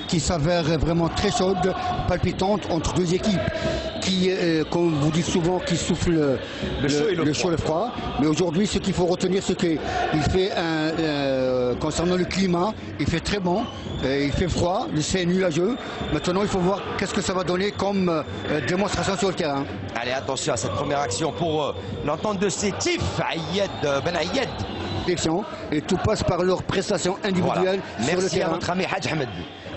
Qui s'avère vraiment très chaude, palpitante entre deux équipes qui, comme vous dites souvent, qui soufflent le chaud et le froid. Mais aujourd'hui, ce qu'il faut retenir, c'est qu'il fait, concernant le climat, il fait très bon, il fait froid, c'est nuageux. Maintenant, il faut voir qu'est-ce que ça va donner comme démonstration sur le terrain. Allez, attention à cette première action pour l'entente de Sétif, Ben Ayed. Et tout passe par leur prestation individuelle sur le terrain. Merci à notre ami Hadj Ahmed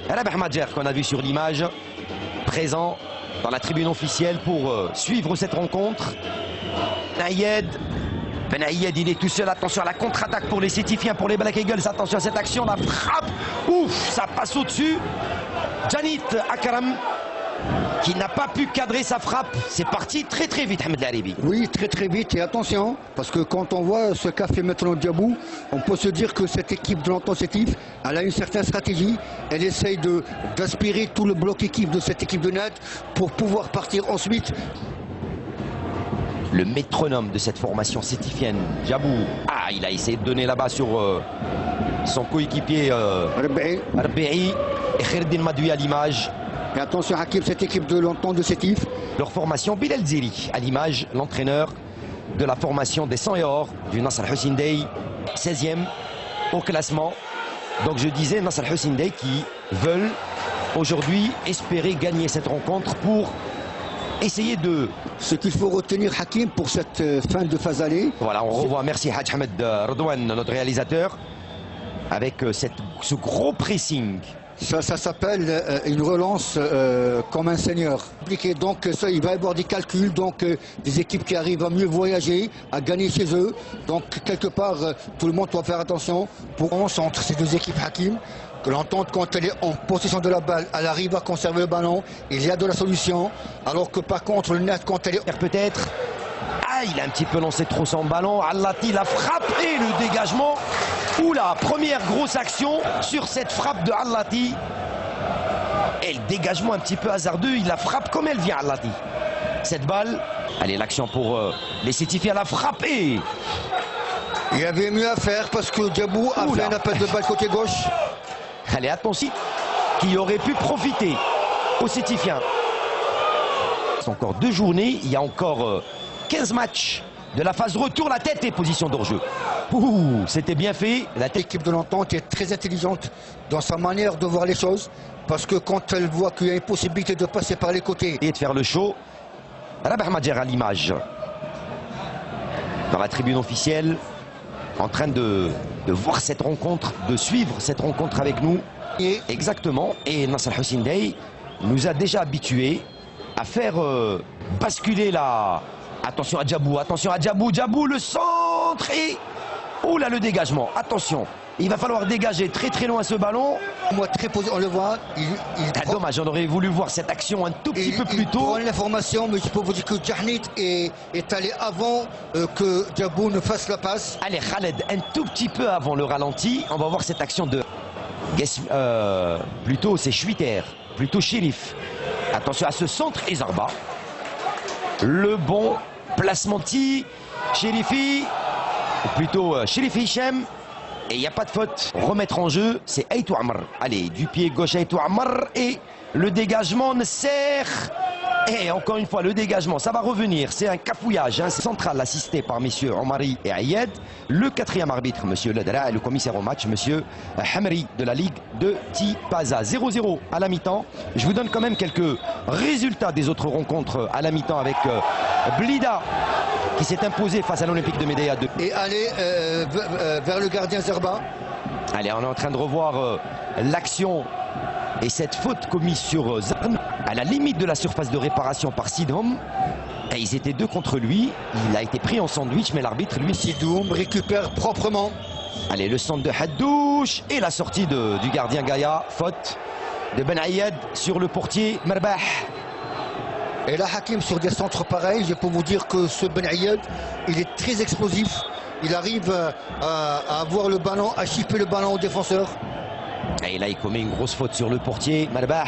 Rabah Madjer qu'on a vu sur l'image, présent dans la tribune officielle pour suivre cette rencontre. Ben Ayed, il est tout seul. Attention à la contre-attaque pour les Sétifiens, pour les Black Eagles. Attention à cette action, la frappe. Ouf, ça passe au-dessus. Janit Akram qui n'a pas pu cadrer sa frappe. C'est parti très très vite, Ahmed Laribi. Oui, très très vite. Et attention, parce que quand on voit ce qu'a fait maintenant Diabou, on peut se dire que cette équipe de l'Entente Sétif, elle a une certaine stratégie. Elle essaye d'aspirer tout le bloc équipe de cette équipe de Nad pour pouvoir partir ensuite. Le métronome de cette formation sétifienne, Diabou. Ah, il a essayé de donner là-bas sur son coéquipier Arbe'i et Kherdin Madoui à l'image. Et attention Hakim, cette équipe de l'Entente de Sétif. Leur formation, Bilal Ziri, à l'image, l'entraîneur de la formation des 100 et or du Nasr Hussein Dey, 16e au classement. Donc je disais Nasr Hussein Dey qui veulent aujourd'hui espérer gagner cette rencontre pour essayer de... Ce qu'il faut retenir Hakim pour cette fin de phase allée. Voilà, on revoit, merci Hadj Ahmed Redouane, notre réalisateur, avec ce gros pressing. Ça s'appelle une relance comme un seigneur. Donc ça, il va y avoir des calculs, donc des équipes qui arrivent à mieux voyager, à gagner chez eux. Donc quelque part, tout le monde doit faire attention pour entre ces deux équipes Hakim. Que l'entente, quand elle est en possession de la balle, elle arrive à conserver le ballon, il y a de la solution. Alors que par contre, le net, quand elle est... Peut-être... Ah, il a un petit peu lancé trop son ballon. Allati, la frappe et le dégagement. Oula, première grosse action sur cette frappe de Allati. Et le dégagement un petit peu hasardeux, il la frappe comme elle vient, Allati. Cette balle, allez, l'action pour les Sétifiens, la frappe et... Il y avait mieux à faire parce que Diabou a fait un appel de balle côté gauche. Allez, attention, qui aurait pu profiter aux Sétifiens. C'est encore 2 journées, il y a encore 15 matchs de la phase retour, la tête et position d'hors-jeu. C'était bien fait. L'équipe de l'Entente est très intelligente dans sa manière de voir les choses, parce que quand elle voit qu'il y a une possibilité de passer par les côtés et de faire le show, Rabah Madjer à l'image, dans la tribune officielle, en train de voir cette rencontre, de suivre cette rencontre avec nous. Et exactement, et Nasr Hussein Dey nous a déjà habitués à faire basculer la... Attention à Diabou, Diabou, le centre et... Oh là, le dégagement, attention, il va falloir dégager très très loin ce ballon. Moi, très posé, on le voit. Dommage, on aurait voulu voir cette action un tout petit peu plus tôt. Il prend l'information, mais je peux vous dire que Janit est allé avant que Diabou ne fasse la passe. Allez, Khaled, un tout petit peu avant le ralenti. On va voir cette action de... plutôt, c'est Schwitter, plutôt Shérif. Attention à ce centre et Zarba. Le bon placement de Shérifi, ou plutôt Shérif Hichem. Et il n'y a pas de faute. Remettre en jeu, c'est Aitou Amr. Allez, du pied gauche Aitou Amr. Et le dégagement ne sert. Et encore une fois, le dégagement, ça va revenir. C'est un cafouillage central assisté par messieurs Omari et Ayed. Le 4e arbitre, monsieur Ledra, et le commissaire au match, monsieur Hamri de la Ligue de Tipaza. 0-0 à la mi-temps. Je vous donne quand même quelques résultats des autres rencontres à la mi-temps avec Blida, qui s'est imposé face à l'Olympique de Médéa 2. Et aller vers le gardien Zerba. Allez, on est en train de revoir l'action et cette faute commise sur Zarn à la limite de la surface de réparation par Sidom. Et ils étaient 2 contre lui. Il a été pris en sandwich, mais l'arbitre, lui... Sidom récupère proprement. Allez, le centre de Haddouche et la sortie du gardien Gaïa. Faute de Ben Ayed sur le portier Merbah. Et là, Hakim, sur des centres pareils, je peux vous dire que ce Ben Ayed, il est très explosif. Il arrive à avoir le ballon, à chipper le ballon au défenseur. Et là, il commet une grosse faute sur le portier Merbah.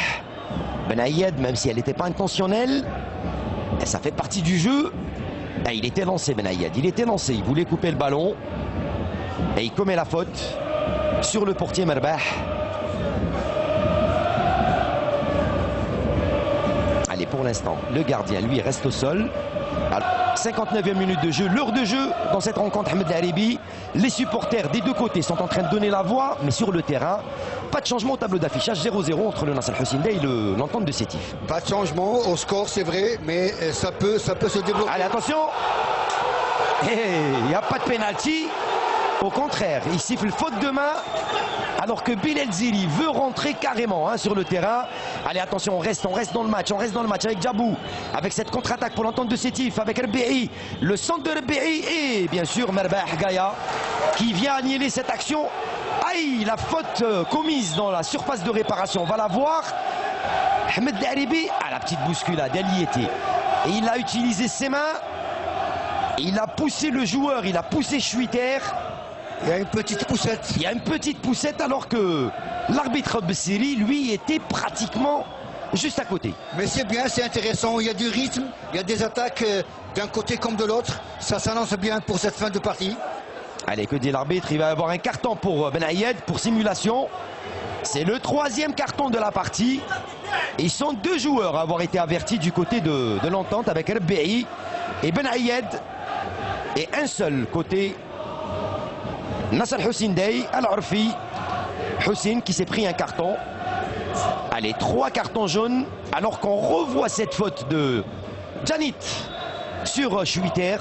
Ben Ayed, même si elle n'était pas intentionnelle, ça fait partie du jeu. Et il était lancé, Ben Ayed. Il était lancé, il voulait couper le ballon. Et il commet la faute sur le portier Merbah. l'instant, le gardien, lui, reste au sol. Alors, 59e minute de jeu, l'heure de jeu dans cette rencontre Ahmed Laribi. Les supporters des deux côtés sont en train de donner la voix, mais sur le terrain, pas de changement au tableau d'affichage, 0-0 entre le Nasser Hussein Dey et l'Entente de Sétif. Pas de changement au score, c'est vrai, mais ça peut se débloquer. Allez, attention, il n'y a pas de pénalty. Au contraire, il siffle faute de main alors que Bilal Zili veut rentrer carrément sur le terrain. Allez, attention, on reste dans le match, avec Djabou, avec cette contre-attaque pour l'Entente de Sétif, avec Rebéi, le centre de Rebéi et bien sûr Merbah Gaya qui vient annihiler cette action. Aïe, la faute commise dans la surface de réparation, on va la voir. Ahmed Laribi à la petite bousculade, elle y était. Et il a utilisé ses mains, il a poussé le joueur, il a poussé Schwitter. Il y a une petite poussette. Il y a une petite poussette alors que l'arbitre Bessiri, lui, était pratiquement juste à côté. Mais c'est bien, c'est intéressant, il y a du rythme, il y a des attaques d'un côté comme de l'autre. Ça s'annonce bien pour cette fin de partie. Allez, que dit l'arbitre? Il va y avoir un carton pour Ben Ayed pour simulation. C'est le 3e carton de la partie. Et ils sont 2 joueurs à avoir été avertis du côté de l'Entente avec Rebéi et Ben Ayed. Et un seul côté Nasser Hussein Dey, Al-Arfi, Hussein qui s'est pris un carton. Allez, 3 cartons jaunes, alors qu'on revoit cette faute de Janit sur Schwitter.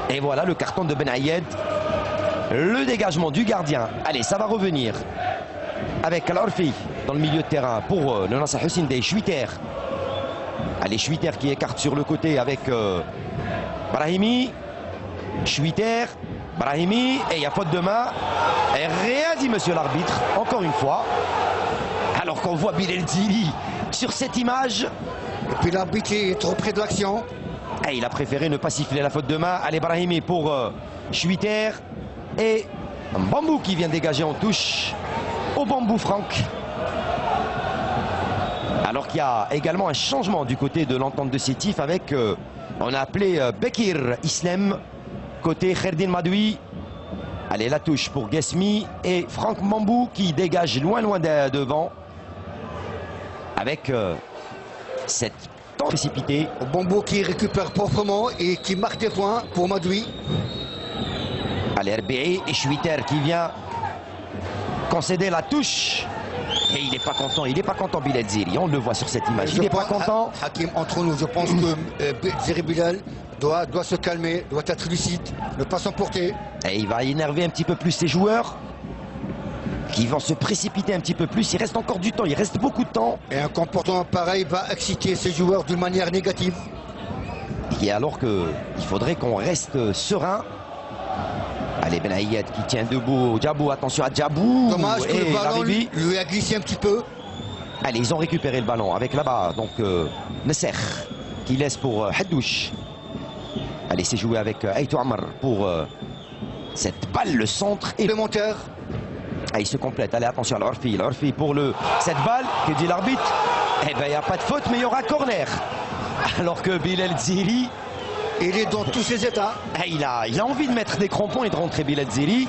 Et voilà le carton de Ben Ayed. Le dégagement du gardien. Allez, ça va revenir avec Al-Arfi dans le milieu de terrain pour le Nasser Hussein Dey. Schwitter. Allez, Schwitter qui écarte sur le côté avec Brahimi. Schwitter, Brahimi, et il y a faute de main. Et rien dit monsieur l'arbitre, encore une fois. Alors qu'on voit Bilal Zili sur cette image. Et puis l'arbitre est trop près de l'action. Et il a préféré ne pas siffler la faute de main. Allez, Brahimi pour Schwitter. Et Bambou qui vient dégager en touche au Bambou Franck. Alors qu'il y a également un changement du côté de l'Entente de Sétif avec, on a appelé Bekir Islam. Côté Kherdin Madoui. Allez, la touche pour Guesmi et Franck Bambou qui dégage loin devant avec cette temps précipité. Bambou qui récupère proprement et qui marque des points pour Madoui. Allez, Rebéi et Schwitter qui vient concéder la touche. Et il n'est pas content Bilal Zili, on le voit sur cette image, il n'est pas content. Hakim, entre nous, je pense que Ziri Bilal doit se calmer, doit être lucide, ne pas s'emporter. Et il va énerver un petit peu plus ses joueurs, qui vont se précipiter un petit peu plus. Il reste encore du temps, il reste beaucoup de temps. Et un comportement pareil va exciter ses joueurs d'une manière négative. Et alors qu'il faudrait qu'on reste serein. Allez, Ben Ayed qui tient debout. Djabou, attention à Djabou. Dommage que le ballon lui a glissé un petit peu. Allez, ils ont récupéré le ballon avec là-bas. Donc, Nesser qui laisse pour Haddouche. Allez, c'est joué avec Aitou Amr pour cette balle, le centre. Et le monteur. Ah, il se complète. Allez, attention à l'Orfi pour cette balle. Que dit l'arbitre? Eh bien, il n'y a pas de faute, mais il y aura corner. Alors que Bilal Zili. Il est dans tous ses états. Il a envie de mettre des crampons et de rentrer Bilal Zili.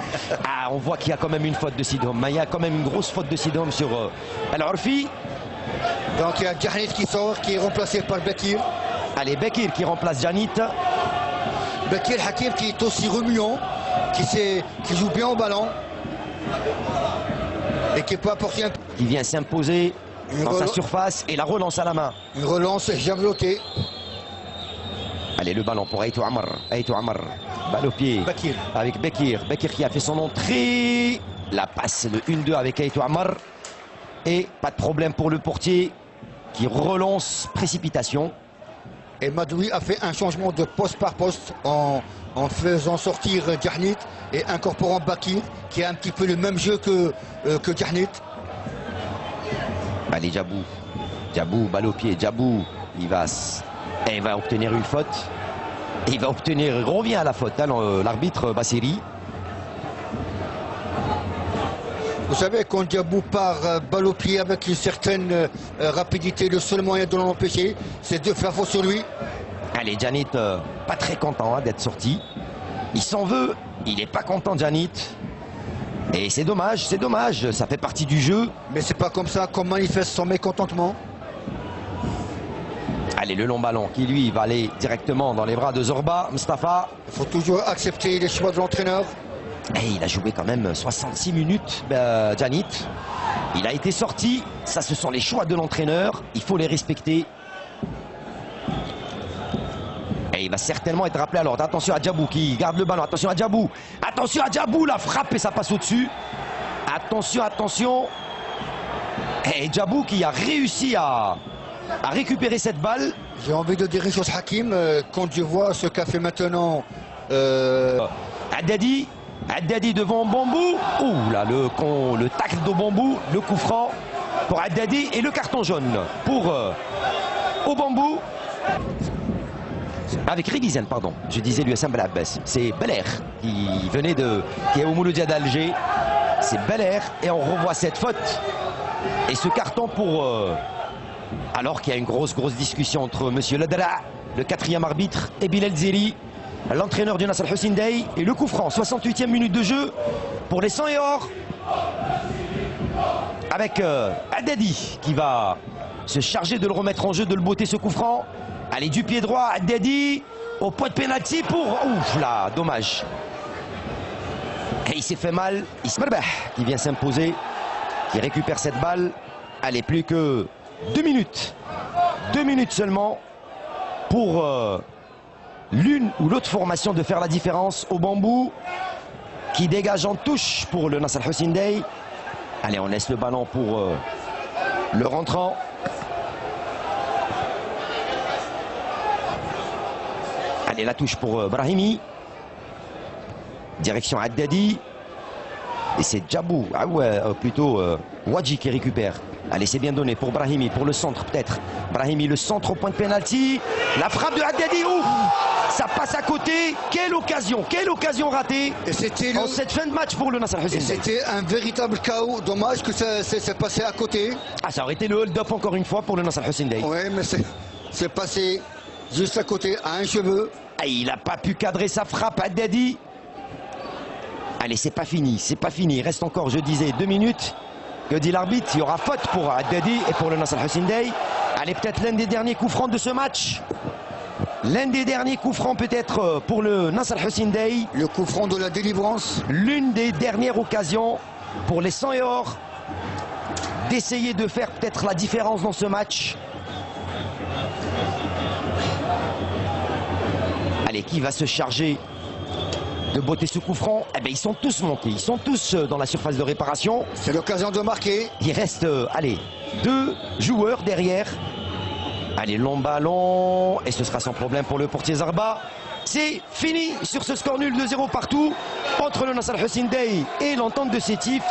On voit qu'il y a quand même une faute de Sidom. Il y a quand même une grosse faute de Sidom sur Al-Orfi. Donc il y a Janit qui sort, qui est remplacé par Bekir. Allez, Bekir qui remplace Janit. Bekir Hakim qui est aussi remuant, qui joue bien au ballon. Et qui peut apporter un... Qui vient s'imposer dans sa surface et la relance à la main. Une relance javelotée. Allez, le ballon pour Aitou Amr. Aitou Amr, balle au pied. Bekir. Avec Bekir. Bekir qui a fait son entrée. La passe, le 1-2 avec Aitou Amr. Et pas de problème pour le portier qui relance précipitation. Et Madoui a fait un changement de poste par poste en faisant sortir Janit et incorporant Bekir qui a un petit peu le même jeu que Janit. Allez, Djabou. Djabou, balle au pied. Djabou, il va obtenir une faute. Et il revient à la faute, l'arbitre Bassiri. Vous savez, quand Djabou part balle au pied avec une certaine rapidité, le seul moyen de l'empêcher, c'est de faire faute sur lui. Allez, Janit, pas très content d'être sorti. Il s'en veut, il n'est pas content, Janit. Et c'est dommage, ça fait partie du jeu. Mais c'est pas comme ça qu'on manifeste son mécontentement. Allez, le long ballon qui lui va aller directement dans les bras de Zorba. Mustafa. Il faut toujours accepter les choix de l'entraîneur. Et il a joué quand même 66 minutes, Djanit. Il a été sorti. Ça, ce sont les choix de l'entraîneur. Il faut les respecter. Et il va certainement être rappelé à l'ordre. Attention à Djabou qui garde le ballon. Attention à Djabou. Attention à Djabou. La frappe et ça passe au-dessus. Attention, attention. Et Djabou qui a réussi à récupérer cette balle. J'ai envie de dire une chose, Hakim, quand je vois ce qu'a fait maintenant Haddadi devant Bambou. Ouh là, le tacle de Bambou, le coup franc pour Haddadi et le carton jaune pour Bambou. Avec Réguizen, pardon, je disais l'USM Belabbès. C'est Belair qui est au Mouloudia d'Alger. C'est Belair et on revoit cette faute et ce carton pour alors qu'il y a une grosse discussion entre Monsieur Ladra, le 4e arbitre, et Bilal Zeri, l'entraîneur du Nasr Hussein Dey. Et le coup franc, 68e minute de jeu pour les 100 et or. Avec Haddadi qui va se charger de le remettre en jeu, de le botter ce coup franc. Allez, du pied droit, Haddadi au point de pénalty pour... Ouf là, dommage. Et il s'est fait mal. Ismarbah qui vient s'imposer, qui récupère cette balle. Allez, plus que 2 minutes. 2 minutes seulement pour l'une ou l'autre formation de faire la différence. Au Bambou qui dégage en touche pour le Nasr Hussein Dey. Allez, on laisse le ballon pour le rentrant. Allez, la touche pour Brahimi. Direction Haddadi. Et c'est Djabou, ah ouais, plutôt Wadji qui récupère. Allez, c'est bien donné pour Brahimi, pour le centre peut-être. Brahimi, le centre au point de pénalty. La frappe de Haddadi, ouf, ça passe à côté. Quelle occasion ratée. Et c'était en cette fin de match pour le Nasr Hussein. C'était un véritable chaos. Dommage que ça s'est passé à côté. Ah, ça aurait été le hold-up encore une fois pour le Nasr Hussein Dey. Oui, mais c'est passé juste à côté, à un cheveu. Ah, il n'a pas pu cadrer sa frappe, Haddadi. Allez, c'est pas fini, c'est pas fini. Il reste encore, je disais, 2 minutes. Que dit l'arbitre? Il y aura faute pour Haddadi et pour le Nasr Hussein Dey. Allez, peut-être l'un des derniers coups francs de ce match. L'un des derniers coups francs peut-être pour le Nasr Hussein Dey. Le coup franc de la délivrance. L'une des dernières occasions pour les 100 et or d'essayer de faire peut-être la différence dans ce match. Allez, qui va se charger de botter ce coup franc? Eh bien, ils sont tous montés, ils sont tous dans la surface de réparation. C'est l'occasion de marquer. Il reste, allez, 2 joueurs derrière. Allez, long ballon, et ce sera sans problème pour le portier Zarba. C'est fini sur ce score nul de 0 partout entre le Nasr Hussein Dey et l'Entente de Sétif.